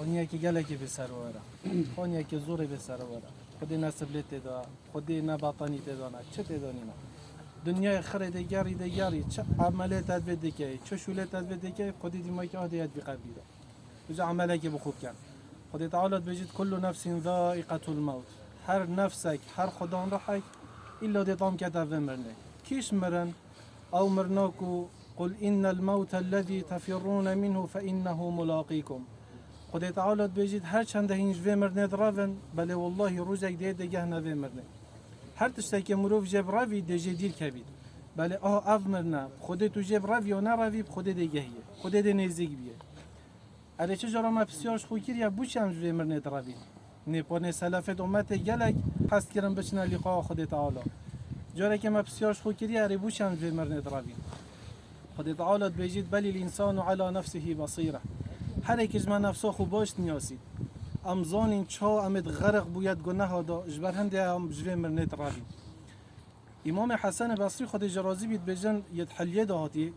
خونیه که گلکی به سر وره خونیه که زوری به سر وره خودی نسبلیت دا خودی نباطانی دانه چه دانی نه دنیای خرید دیگری چه عملیات تدوید که چه شولیت تدوید که خودی دیمایی که عادیت بقبلی دا بجا عمله که بخوب کن خودی تعالی بجید کل نفس ذائقة الموت هر نفسك هر خدان رحك إلا دي طام كتاب مرنه كيش مرن أو مرناكو قل إن الموت الذي تفرون منه فإنه ملاقيكم خدای تعالی بجید هر چند هینج و مرنه درون بله والله روزک دیگه نه و مرنه هر تشتی که مروف جب روی دیگه دیر کبید بله اف مرنه خودی تو جب روی و نه روی خودی دیگه خودی دی نزدیک بیه اگه چه جرا ما بسیارش خوکیر یا بوشم و مرنه دروی نه پونه سلفت امت گلک حس کردن بچنه لقاء خدای تعالی جرا که ما بسیارش خوکیری اری بوشم و مرنه دروی خدای تعالی بجید بلی الانسان على نفسه بصیره هر یک من نفسا خوب باش نیاسید امزان این چا امد غرق بوید گناه دا جبر هنده هم جوه مرنت روی امام حسن بصری خود جرازی بید بجن ید حلیه دهاتی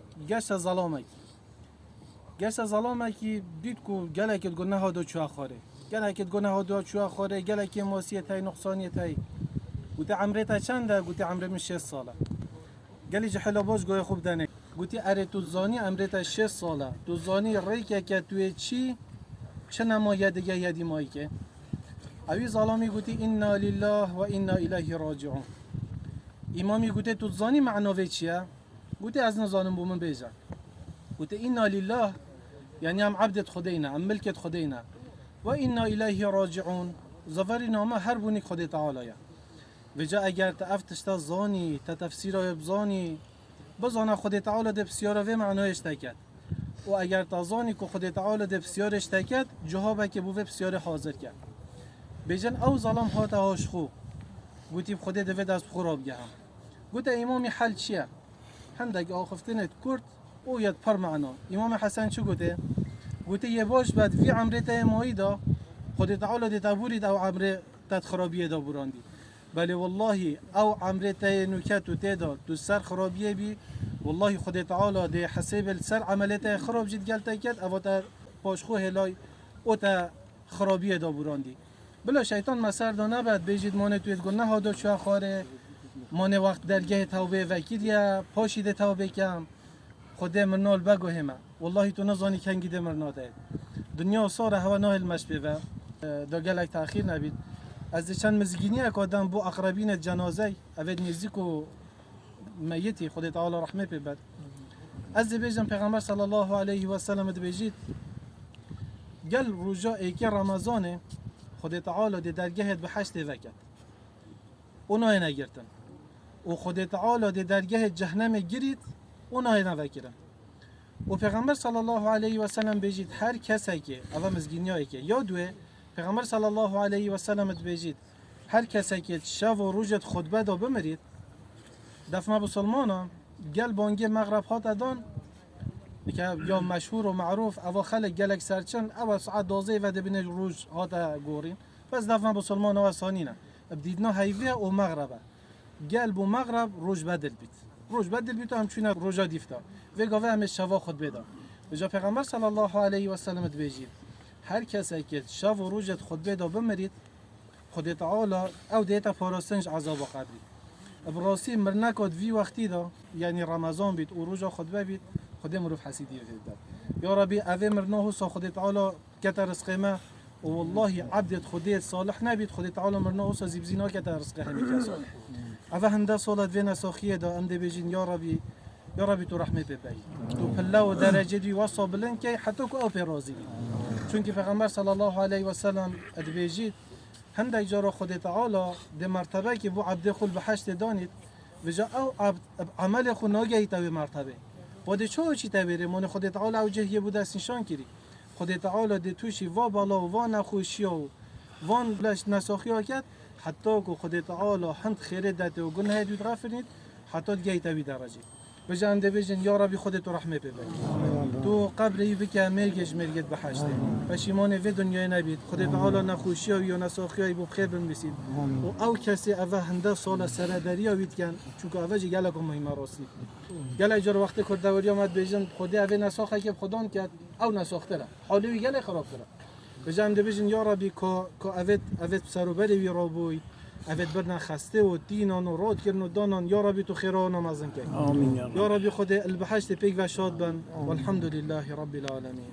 گشت ظلامکی دید که گلکت گناه دا چوه خاره گلکت گناه دا چوه خاره گلکی ماسیت های نقصانیت های گوته عمره چنده؟ گوته عمره من 6 ساله گلی جحلا باش گوه خوب دنه گوتی اره تو زانی عمرت 6 ساله تو زانی ریکه که توی چه نمایه دیگه یدی مایی که اوی ظلامی گوتی انا لله و انا الیه راجعون امامی گوتی تو زانی معناوه چیه؟ گوتی از نزانم بومن بیجا گوتی انا لله یعنی هم عبدت خدینا هم ملکت خدینا و انا الیه راجعون زفری نامه هر بونی خدای تعالیه و جا اگر تافتشتا زانی تتفسیره بزانی بزانه خدای تعالی ده بسیاره و معنایش تکد و اگر تازانی که خدای تعالی ده بسیارش تکد جوابه که بوه بسیاره حاضر کرد بیجن او ظلم ها تهاش خو گوتی خدای ده دست خوراب گهم گوته امامی حل چیه؟ هندگ آخفتنت کرد او ید پر معنا امام حسن چو گوته؟ گوته یه باش بعد وی عمره تا مایی دا خدای تعالی ده تبورید او عمره تد خرابیه دا براندی بله والله او عمره تا نوکت و تیدا تو سر خرابیه بی والله خدای تعالی ده حساب سر عملیت خراب جد گلتا کرد او تا پاشخو هلای او تا خرابیه دا براندی بلا شیطان مسر دا نبد بیجید مانه توید گناه ها دا چوه خاره مانه وقت درگه توبه وکید یا پاشیده توبه کم خدای مرنال بگو همه والله تو نزانی کنگی ده مرناده دنیا ساره هوا ناهل مش بیوه دا گلک تأخیر نبید از چند مزگینی اکادم بو اقربین جنازه اوید نزدیک و میتی خدای تعالی رحمه ببد از بیجم پیغمبر صلی الله علیه و سلم بجید گل روزا ایکی رمضان خدای تعالی دی درگهت به 8 وکت اونای نگرتن و خدای تعالی دی درگه جهنم گیرید اونای نوکرن و پیغمبر صلی الله علیه و سلم بجید هر کسی که اول مزگینی که یادوه پیغمبر صلی الله علیه و سلم بجید هر کسی که شب و روزت خطبه دا بمرید دفمه بسلمانا گل بانگی مغرب ها دادن که یا مشهور و معروف اوا خلق گلک سرچن اول ساعت 12 و دبین روز ها دا گورین بس دفمه بسلمانا و سانینا بدیدنا هیوه و مغربه گل بو مغرب روز بدل بیت و همچونه روزا دیفتا و گاوه همه شوا خطبه دا بجا پیغمبر صلی الله علیه و سلم بجید هر کسی که شب و روزت خطبه دا بمرید خدای تعالی او دیتا پاراستنش عذاب و قبری براستی مرنکات وی وقتی دا یعنی رمضان بید و روزا خطبه بید خدای مروف حسیدی داد یا ربی اوه مرناهو سا خدای تعالی کتا رزقه ما و والله عبدت خدای صالح نبید خدای تعالی مرناهو سا زیبزینا کتا رزقه همی کسا اوه هنده صالت وینا ساخیه دا امده بیجین یا ربی تو رحمه ببایی تو پله و درجه دوی وصا بلند که حتی که او پی رازی بید چونکه پیغمبر صلی الله علیه و سلم ادبیجید هنده جارا خدای تعالی ده مرتبه که بو عبد خل به 8 دانید و جا او عمل خو ناگهی توی مرتبه و ده چی تبیره من خدای تعالی او جهیه بوده است نشان کری خدای تعالی ده توشی و بالا و نخوشی و وان بلش نساخی ها کرد حتی که خدای تعالی هند خیره داده و گناه دوید غفرید حتی گهی توی درجه بجان ده بجن یا ربی خودت رحمه ببر تو قبری بکه مرگت به 8 پشیمان و دنیای نبید خدای تعالی نخوشی و یا نساخی بو بخیر بنویسید و او کسی اوه هنده سال سرداری وید کن چون که اوه گله که مهمه راستی گله جور وقتی کرد دوری آمد بجن خدای اوه نساخه که خدان کرد او نساخته را حالی گله خراب کرد بجام دبیجن یا ربی که اوت سروبری وی رابوی اوت برنا خسته و دینان و راد کردن و دانان یا ربی تو خیره و نمازن که آمین یا رب. یا ربی خود البحشت پیک و شاد بن والحمد لله رب العالمین.